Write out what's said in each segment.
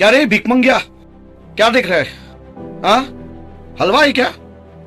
क्या रे भिक मंगिया, क्या देख रहा है? हाँ, हलवाई क्या?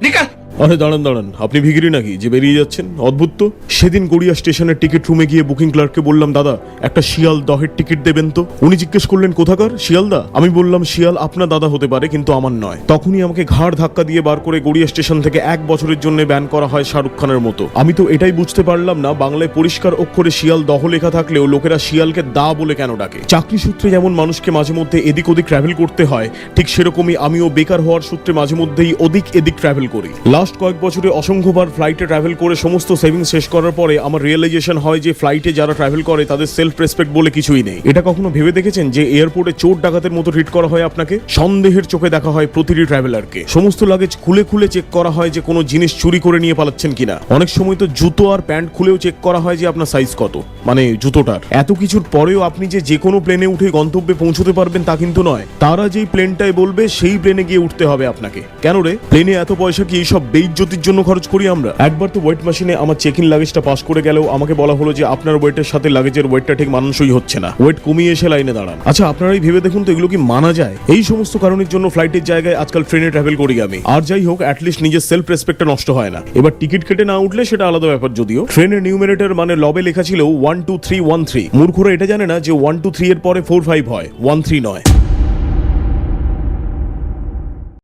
निकल। আরে দাঁড়ান দাঁড়ান, আপনি ভিখিরি নাকি যে বেরিয়ে যাচ্ছেন? অদ্ভুত তো। সেদিন গড়িয়া স্টেশনের টিকিট রুমে গিয়ে বুকিং ক্লার্ককে বললাম, দাদা একটা শিয়াল দহের টিকিট দেবেন তো। উনি জিজ্ঞেস করলেন, কোথাকার শিয়ালদা? আমি বললাম, শিয়াল আপনার দাদা হতে পারে কিন্তু আমার নয়। তখনই আমাকে ঘাড় ধাক্কা দিয়ে বার করে গড়িয়া স্টেশন থেকে 1 বছরের জন্য ব্যান করা হয় শাহরুখ খানের মতো। আমি তো এটাই বুঝতে পারলাম না, বাংলায় পরিষ্কার অক্ষরে শিয়াল দহ লেখা থাকলেও লোকেরা শিয়ালকে দা বলে কেন ডাকে। চাকরি সূত্রে যেমন মানুষকে মাঝে মধ্যে এদিক ওদিক ট্রাভেল করতে হয়, ঠিক সেরকমই আমিও বেকার হওয়ার সূত্রে মাঝে মধ্যেই ওদিক এদিক ট্রাভেল করি। লাস্ট কয়েক বছরে অসংখ্যবার ফ্লাইটে ট্রাভেল করে সমস্ত সেভিংস শেষ করার পরে আমার রিয়েলাইজেশন হয় যে ফ্লাইটে যারা ট্রাভেল করে তাদের সেলফ রেসপেক্ট বলে কিছুই নেই। এটা কখনো ভেবে দেখেছেন যে এয়ারপোর্টে চোর ডাকাতের মতো ট্রিট করা হয় আপনাকে? সন্দেহের চোখে দেখা হয় প্রতিটি ট্রাভেলারকে। সমস্ত লাগেজ খুলে খুলে চেক করা হয় যে কোনো জিনিস চুরি করে নিয়ে পালাচ্ছেন কিনা। অনেক সময় তো জুতো আর প্যান্ট খুলেও চেক করা হয় যে আপনার সাইজ কত, মানে জুতোটার। এত কিছুর পরেও আপনি যে কোনো প্লেনে উঠে গন্তব্যে পৌঁছতে পারবেন তা কিন্তু নয়। তারা যেই প্লেনটায় বলবে সেই প্লেনে গিয়ে উঠতে হবে আপনাকে। কেন রে? প্লেনে এত পয়সা কি এইসব বেইজ্জতির জন্য খরচ করি আমরা? একবার তো ওয়েট মেশিনে আমার চেক ইন লাগেজটা পাস করে গেলেও আমাকে বলা হলো যে আপনার ওয়েটের সাথে লাগেজের ওয়েটটা ঠিক মানানসই হচ্ছে না, ওয়েট কমিয়ে এসে লাইনে দাঁড়ান। আচ্ছা, আপনারাই ভেবে দেখুন তো এগুলো কি মানা যায়? এই সমস্ত কারণের জন্য ফ্লাইটের জায়গায় আজকাল ট্রেনে ট্রাভেল করি আমি। আর যাই হোক, অ্যাটলিস্ট নিজের সেলফ রেসপেক্টটা নষ্ট হয় না। এবার টিকিট কেটে না উঠলে সেটা আলাদা ব্যাপার। যদিও ট্রেনের নিউমারেটর মানে লবে লেখা ছিল 1 2 3 1 3, মূর্খরা এটা জানে না যে 1 2 3 এর পরে 4 5 হয়, 1 3 নয়।